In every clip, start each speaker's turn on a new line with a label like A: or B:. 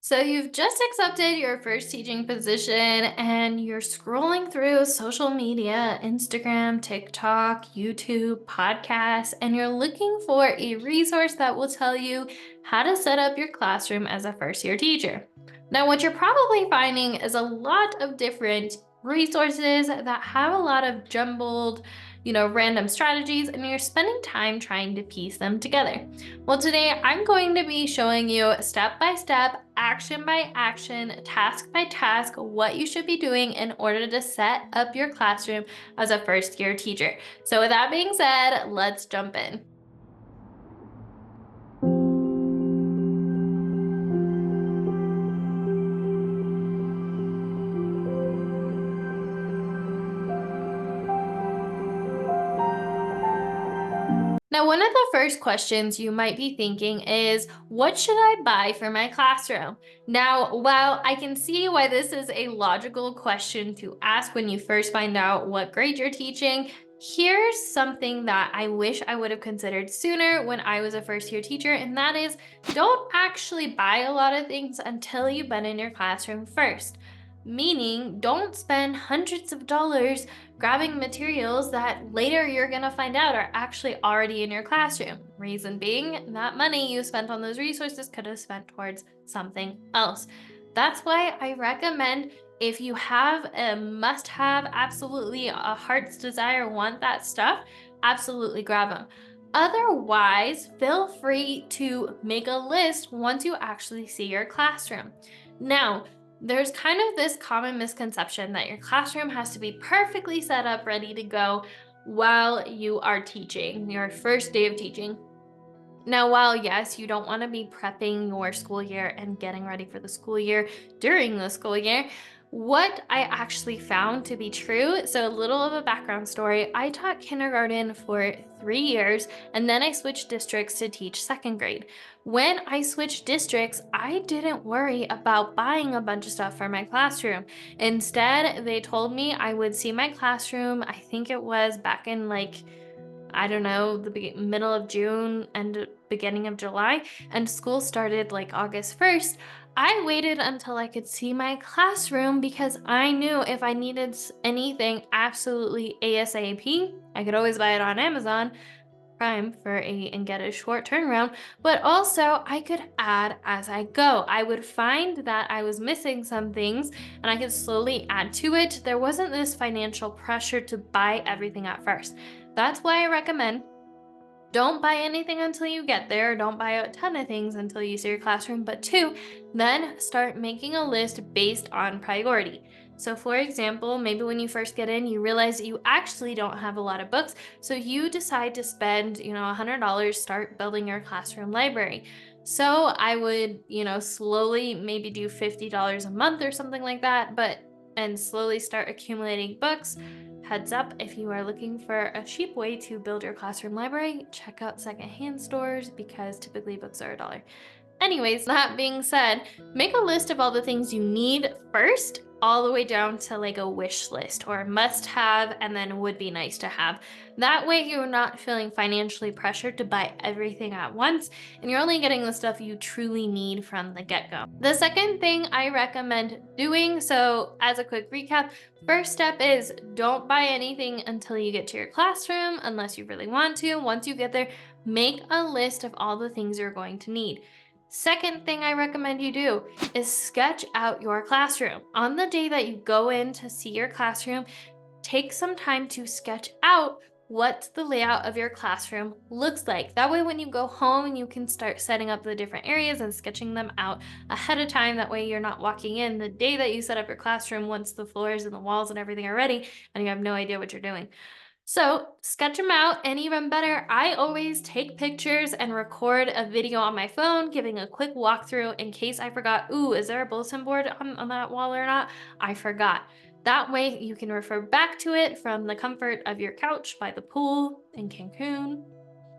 A: So you've just accepted your first teaching position and you're scrolling through social media, Instagram, TikTok, YouTube, podcasts, and you're looking for a resource that will tell you how to set up your classroom as a first year teacher. Now, what you're probably finding is a lot of different resources that have a lot of jumbled, random strategies, and you're spending time trying to piece them together. Well, today I'm going to be showing you step by step, action by action, task by task, what you should be doing in order to set up your classroom as a first year teacher. So, with that being said, let's jump in. Now, one of the first questions you might be thinking is, what should I buy for my classroom? Now, while I can see why this is a logical question to ask when you first find out what grade you're teaching, here's something that I wish I would have considered sooner when I was a first year teacher, and that is don't actually buy a lot of things until you've been in your classroom first. Meaning, don't spend hundreds of dollars grabbing materials that later you're going to find out are actually already in your classroom. Reason being, that money you spent on those resources could have spent towards something else. That's why I recommend, if you have a must have, absolutely a heart's desire, want that stuff, absolutely grab them. Otherwise, feel free to make a list once you actually see your classroom. Now, there's kind of this common misconception that your classroom has to be perfectly set up, ready to go while you are teaching, your first day of teaching. Now, while yes, you don't want to be prepping your school year and getting ready for the school year during the school year, what I actually found to be true, so a little of a background story, I taught kindergarten for 3 years and then I switched districts to teach second grade. When I switched districts, I didn't worry about buying a bunch of stuff for my classroom. Instead, they told me I would see my classroom, I think it was back in I don't know, the middle of June and beginning of July, and school started like August 1st. I waited until I could see my classroom because I knew if I needed anything absolutely ASAP, I could always buy it on Amazon Prime and get a short turnaround, but also I could add as I go. I would find that I was missing some things and I could slowly add to it. There wasn't this financial pressure to buy everything at first. That's why I recommend don't buy anything until you get there. Don't buy a ton of things until you see your classroom. But two, then start making a list based on priority. So, for example, maybe when you first get in, you realize that you actually don't have a lot of books. So you decide to spend, $100, start building your classroom library. So I would, slowly maybe do $50 a month or something like that, and slowly start accumulating books. Heads up, if you are looking for a cheap way to build your classroom library, check out secondhand stores because typically books are $1. Anyways, that being said, make a list of all the things you need first, all the way down to like a wish list or must have, and then would be nice to have. That way, you're not feeling financially pressured to buy everything at once, and you're only getting the stuff you truly need from the get go. The second thing I recommend doing, so as a quick recap, first step is don't buy anything until you get to your classroom unless you really want to. Once you get there, make a list of all the things you're going to need. Second thing I recommend you do is sketch out your classroom. On the day that you go in to see your classroom, take some time to sketch out what the layout of your classroom looks like. That way, when you go home, you can start setting up the different areas and sketching them out ahead of time. That way, you're not walking in the day that you set up your classroom once the floors and the walls and everything are ready and you have no idea what you're doing. So sketch them out, and even better, I always take pictures and record a video on my phone, giving a quick walkthrough in case I forgot, ooh, is there a bulletin board on that wall or not? I forgot. That way you can refer back to it from the comfort of your couch by the pool in Cancun,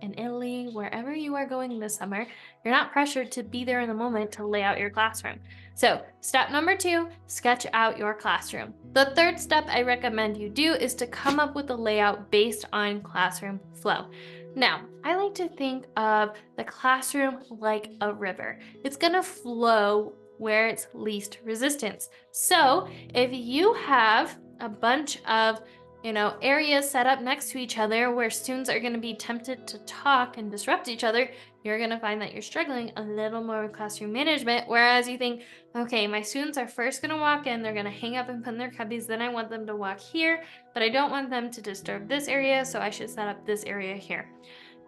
A: in Italy, wherever you are going this summer. You're not pressured to be there in the moment to lay out your classroom. So, step number 2, sketch out your classroom. The third step I recommend you do is to come up with a layout based on classroom flow. Now, I like to think of the classroom like a river. It's going to flow where it's least resistance. So if you have a bunch of areas set up next to each other where students are going to be tempted to talk and disrupt each other, you're going to find that you're struggling a little more with classroom management. Whereas you think, okay, my students are first going to walk in, they're going to hang up and put in their cubbies, then I want them to walk here, but I don't want them to disturb this area, so I should set up this area here.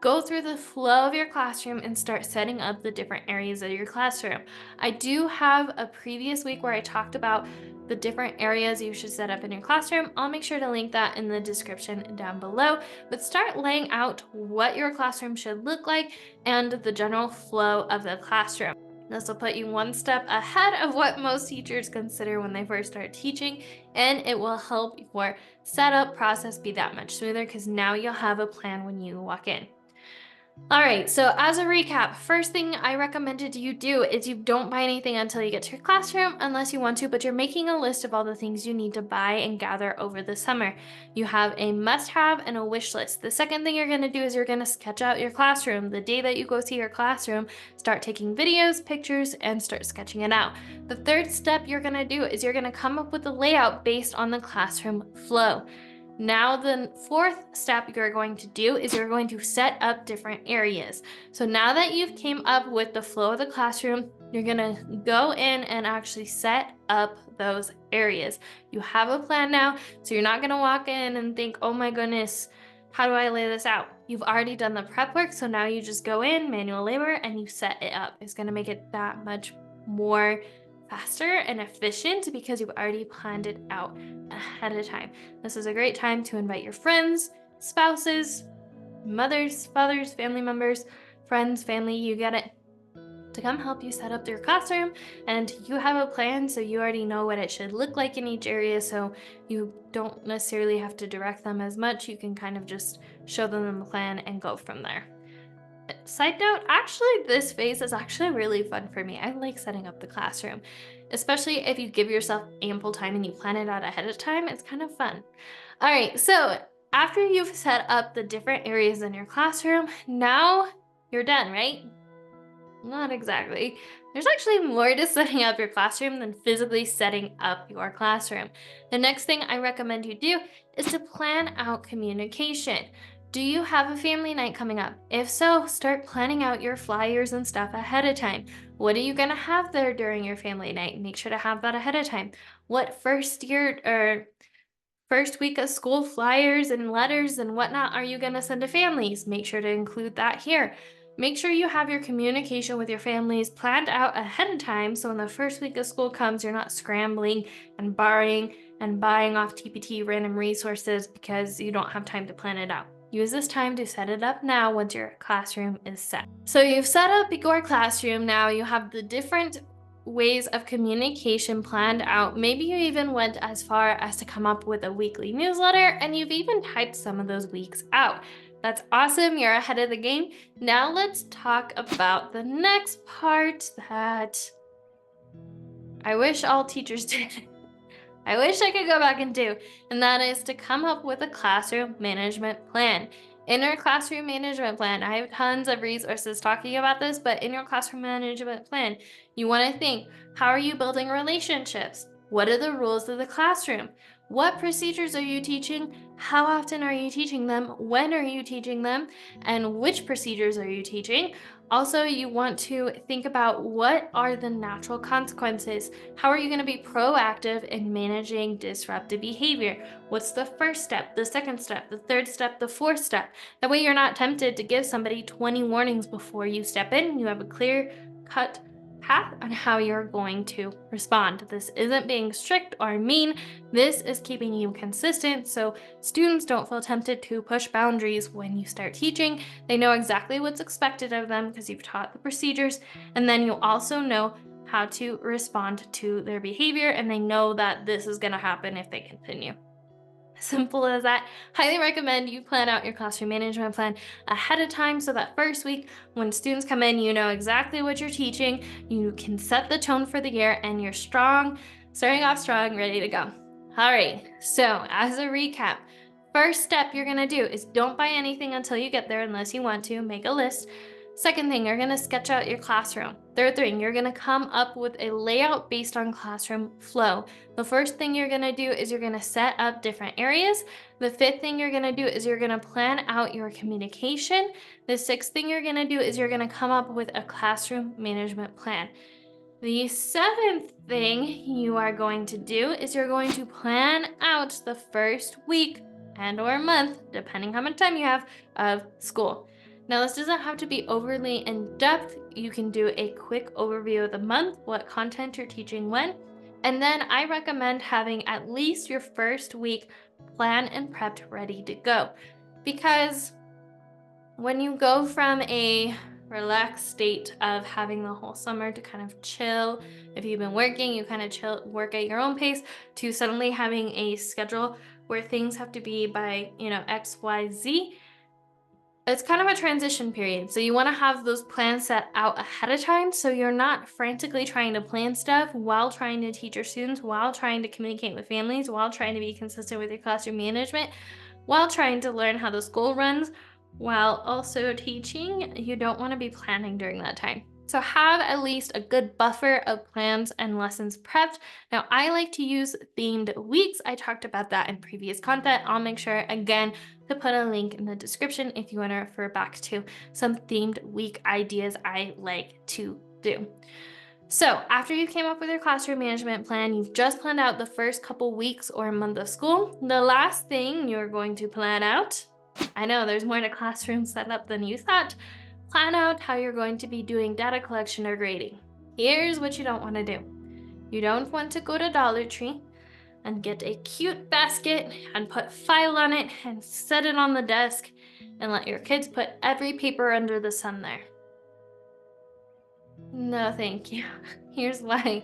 A: Go through the flow of your classroom and start setting up the different areas of your classroom. I do have a previous week where I talked about the different areas you should set up in your classroom. I'll make sure to link that in the description down below, but start laying out what your classroom should look like and the general flow of the classroom. This will put you one step ahead of what most teachers consider when they first start teaching, and it will help your setup process be that much smoother because now you'll have a plan when you walk in. All right, so as a recap, first thing I recommended you do is you don't buy anything until you get to your classroom unless you want to, but you're making a list of all the things you need to buy and gather over the summer. You have a must-have and a wish list. The second thing you're going to do is you're going to sketch out your classroom. The day that you go see your classroom, start taking videos, pictures, and start sketching it out. The third step you're going to do is you're going to come up with a layout based on the classroom flow. Now, the fourth step you're going to do is you're going to set up different areas. So now that you've came up with the flow of the classroom, you're gonna go in and actually set up those areas. You have a plan now, so you're not gonna walk in and think, oh my goodness, how do I lay this out? You've already done the prep work, so now you just go in, manual labor, and you set it up. It's gonna make it that much more faster and efficient because you've already planned it out ahead of time. This is a great time to invite your friends, spouses, mothers, fathers, family members, friends, family, you get it, to come help you set up your classroom. And you have a plan, so you already know what it should look like in each area, so you don't necessarily have to direct them as much. You can kind of just show them the plan and go from there. Side note, actually, this phase is actually really fun for me. I like setting up the classroom, especially if you give yourself ample time and you plan it out ahead of time. It's kind of fun. All right, so after you've set up the different areas in your classroom, now you're done, right? Not exactly. There's actually more to setting up your classroom than physically setting up your classroom. The next thing I recommend you do is to plan out communication. Do you have a family night coming up? If so, start planning out your flyers and stuff ahead of time. What are you going to have there during your family night? Make sure to have that ahead of time. What first week of school flyers and letters and whatnot are you going to send to families? Make sure to include that here. Make sure you have your communication with your families planned out ahead of time, so when the first week of school comes, you're not scrambling and borrowing and buying off TPT random resources because you don't have time to plan it out. Use this time to set it up now once your classroom is set. So you've set up your classroom now, you have the different ways of communication planned out. Maybe you even went as far as to come up with a weekly newsletter, and you've even typed some of those weeks out. That's awesome, you're ahead of the game. Now let's talk about the next part that I wish all teachers did. I wish I could go back and do, and that is to come up with a classroom management plan. In your classroom management plan, I have tons of resources talking about this, but in your classroom management plan, you want to think, how are you building relationships? What are the rules of the classroom? What procedures are you teaching? How often are you teaching them? When are you teaching them? And which procedures are you teaching? Also, you want to think about what are the natural consequences? How are you going to be proactive in managing disruptive behavior? What's the first step, the second step, the third step, the fourth step? That way you're not tempted to give somebody 20 warnings before you step in. You have a clear cut path on how you're going to respond. This isn't being strict or mean. This is keeping you consistent so students don't feel tempted to push boundaries when you start teaching. They know exactly what's expected of them because you've taught the procedures, and then you also know how to respond to their behavior, and they know that this is going to happen if they continue. Simple as that. Highly recommend you plan out your classroom management plan ahead of time so that first week when students come in, you know exactly what you're teaching, you can set the tone for the year, and you're strong, starting off strong, ready to go. All right, so as a recap, first step you're gonna do is don't buy anything until you get there unless you want to, make a list. Second thing, you're going to sketch out your classroom. Third thing, you're going to come up with a layout based on classroom flow. The first thing you're going to do is you're going to set up different areas. The fifth thing you're going to do is you're going to plan out your communication. The sixth thing you're going to do is you're going to come up with a classroom management plan. The seventh thing you are going to do is you're going to plan out the first week and/or month, depending how much time you have, of school. Now, this doesn't have to be overly in depth. You can do a quick overview of the month, what content you're teaching when, and then I recommend having at least your first week planned and prepped ready to go. Because when you go from a relaxed state of having the whole summer to kind of chill, if you've been working, you kind of chill, work at your own pace, to suddenly having a schedule where things have to be by, X, Y, Z, it's kind of a transition period. So you want to have those plans set out ahead of time so you're not frantically trying to plan stuff while trying to teach your students, while trying to communicate with families, while trying to be consistent with your classroom management, while trying to learn how the school runs, while also teaching. You don't want to be planning during that time. So have at least a good buffer of plans and lessons prepped. Now, I like to use themed weeks. I talked about that in previous content. I'll make sure, again, to put a link in the description if you want to refer back to some themed week ideas I like to do. So after you came up with your classroom management plan, you've just planned out the first couple weeks or a month of school. The last thing you're going to plan out, I know there's more to classroom setup than you thought, plan out how you're going to be doing data collection or grading. Here's what you don't want to do. You don't want to go to Dollar Tree and get a cute basket and put file on it and set it on the desk and let your kids put every paper under the sun there. No, thank you. Here's why.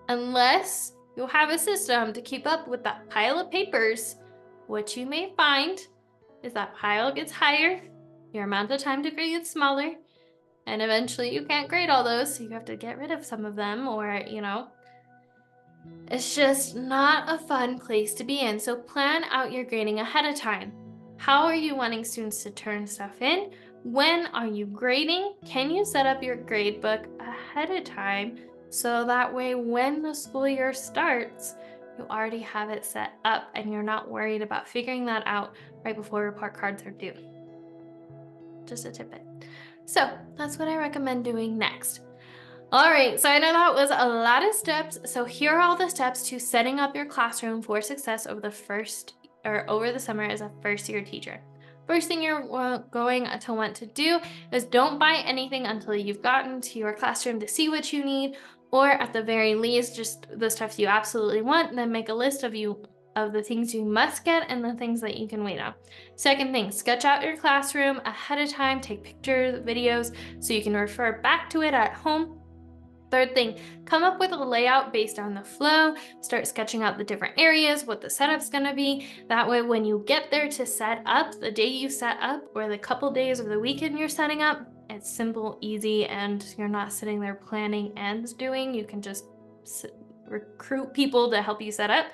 A: Unless you have a system to keep up with that pile of papers, what you may find is that pile gets higher, your amount of time to grade gets smaller, and eventually you can't grade all those, so you have to get rid of some of them, or, it's just not a fun place to be in. So plan out your grading ahead of time. How are you wanting students to turn stuff in? When are you grading? Can you set up your grade book ahead of time so that way when the school year starts, you already have it set up and you're not worried about figuring that out right before report cards are due? Just a tidbit. So that's what I recommend doing next. All right, so I know that was a lot of steps. So here are all the steps to setting up your classroom for success over the summer as a first year teacher. First thing you're going to want to do is don't buy anything until you've gotten to your classroom to see what you need, or at the very least, just the stuff you absolutely want, and then make a list of the things you must get and the things that you can wait on. Second thing, sketch out your classroom ahead of time, take pictures, videos, so you can refer back to it at home. Third thing, come up with a layout based on the flow. Start sketching out the different areas, what the setup's gonna be. That way, when you get there to set up, the day you set up or the couple days of the weekend you're setting up, it's simple, easy, and you're not sitting there planning and doing. You can just recruit people to help you set up.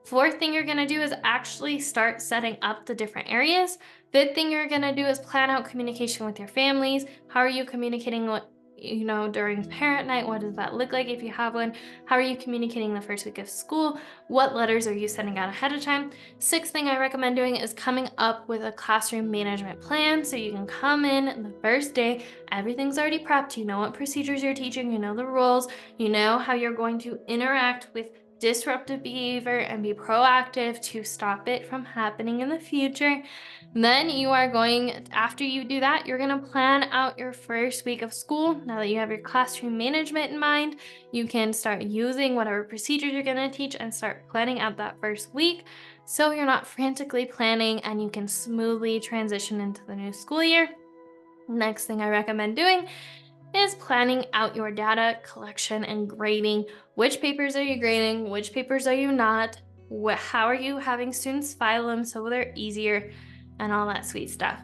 A: Fourth thing you're gonna do is actually start setting up the different areas. Fifth thing you're gonna do is plan out communication with your families. How are you communicating during parent night? What does that look like if you have one? How are you communicating the first week of school? What letters are you sending out ahead of time? Sixth thing I recommend doing is coming up with a classroom management plan so you can come in the first day, everything's already prepped, you know what procedures you're teaching, you know the rules, you know how you're going to interact with disruptive behavior and be proactive to stop it from happening in the future. Then after you do that, you're going to plan out your first week of school. Now that you have your classroom management in mind, you can start using whatever procedures you're going to teach and start planning out that first week so you're not frantically planning and you can smoothly transition into the new school year. Next thing I recommend doing is planning out your data collection and grading. Which papers are you grading? Which papers are you not? How are you having students file them so they're easier, and all that sweet stuff.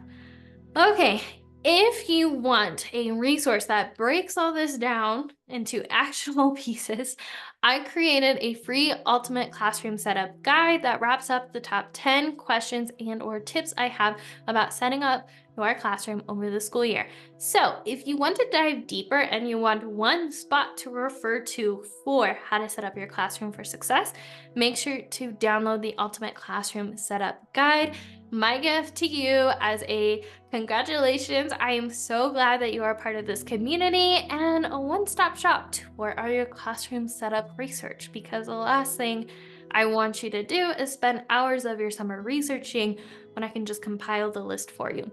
A: Okay, if you want a resource that breaks all this down into actionable pieces, I created a free ultimate classroom setup guide that wraps up the top 10 questions and/or tips I have about setting up your classroom over the school year. So, if you want to dive deeper and you want one spot to refer to for how to set up your classroom for success, make sure to download the Ultimate Classroom Setup Guide. My gift to you as a congratulations. I am so glad that you are part of this community and a one-stop shop for all your classroom setup research, because the last thing I want you to do is spend hours of your summer researching when I can just compile the list for you.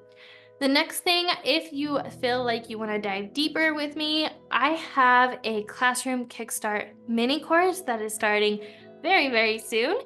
A: The next thing, if you feel like you want to dive deeper with me, I have a Classroom Kickstart mini course that is starting very, very soon.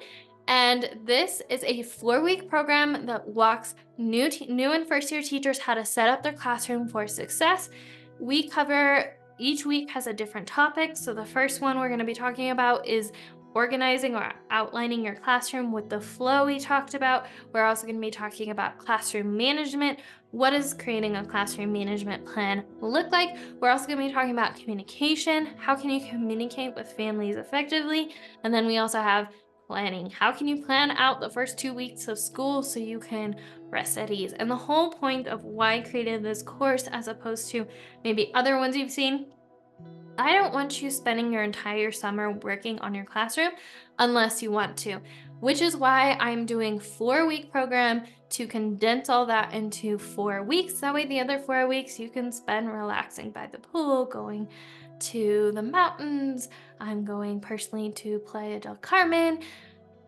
A: And this is a 4-week program that walks new and first year teachers how to set up their classroom for success. We cover each week has a different topic. So the first one we're going to be talking about is organizing or outlining your classroom with the flow we talked about. We're also going to be talking about classroom management. What does creating a classroom management plan look like? We're also going to be talking about communication. How can you communicate with families effectively? And then we also have planning. How can you plan out the first 2 weeks of school so you can rest at ease? And the whole point of why I created this course, as opposed to maybe other ones you've seen, I don't want you spending your entire summer working on your classroom unless you want to, which is why I'm doing 4-week program to condense all that into 4 weeks. That way the other 4 weeks you can spend relaxing by the pool, going to the mountains. I'm going personally to Playa del Carmen.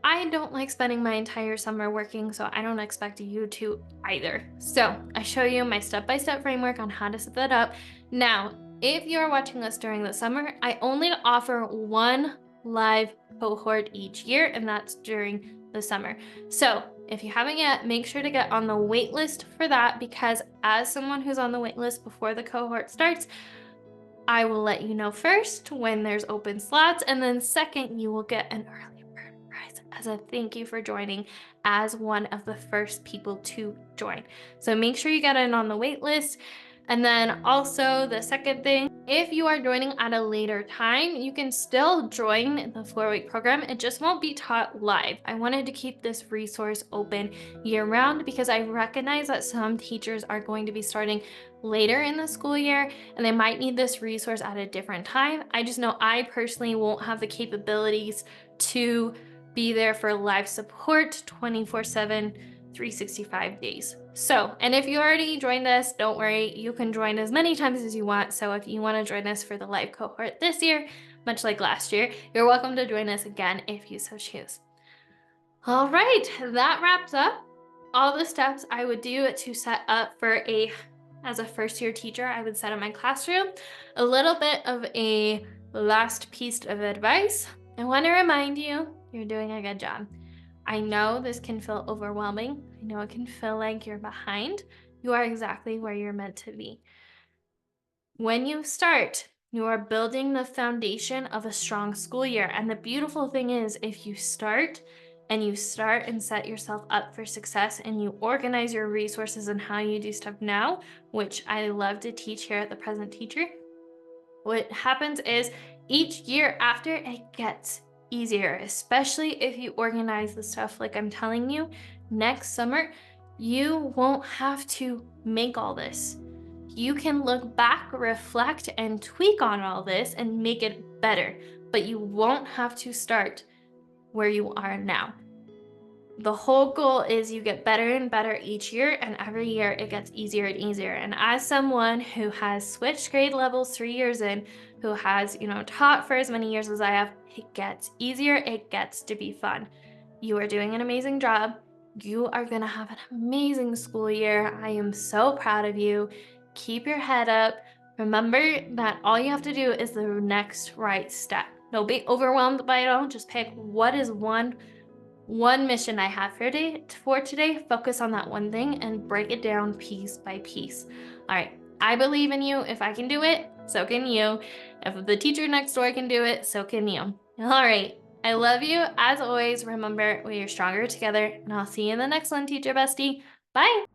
A: I don't like spending my entire summer working, so I don't expect you to either. So I show you my step-by-step framework on how to set that up. Now, if you're watching this during the summer, I only offer one live cohort each year, and that's during the summer. So if you haven't yet, make sure to get on the wait list for that, because as someone who's on the wait list before the cohort starts, I will let you know first when there's open slots, and then second, you will get an early bird prize as a thank you for joining as one of the first people to join. So make sure you get in on the wait list. And then also the second thing, if you are joining at a later time, you can still join the 4-week program. It just won't be taught live. I wanted to keep this resource open year round because I recognize that some teachers are going to be starting later in the school year and they might need this resource at a different time. I just know I personally won't have the capabilities to be there for live support 24/7, 365 days. So, and if you already joined us, don't worry, you can join as many times as you want. So if you want to join us for the live cohort this year, much like last year, you're welcome to join us again if you so choose. All right, that wraps up all the steps I would do to set up as a first year teacher, I would set up my classroom. A little bit of a last piece of advice. I want to remind you, you're doing a good job. I know this can feel overwhelming. I know it can feel like you're behind. You are exactly where you're meant to be. When you start, you are building the foundation of a strong school year. And the beautiful thing is, if you start and set yourself up for success and you organize your resources and how you do stuff now, which I love to teach here at the Present Teacher, what happens is each year after it gets easier, especially if you organize the stuff like I'm telling you. Next summer, you won't have to make all this. You can look back, reflect, and tweak on all this and make it better, but you won't have to start where you are now. The whole goal is you get better and better each year, and every year it gets easier and easier. And as someone who has switched grade levels 3 years in, who has, taught for as many years as I have, it gets easier, it gets to be fun. You are doing an amazing job. You are gonna have an amazing school year. I am so proud of you. Keep your head up. Remember that all you have to do is the next right step. Don't be overwhelmed by it all. Just pick what is one mission I have for today, focus on that one thing and break it down piece by piece. All right, I believe in you. If I can do it, so can you. If the teacher next door can do it, so can you. All right, I love you. As always, remember, we are stronger together, and I'll see you in the next one, teacher bestie. Bye.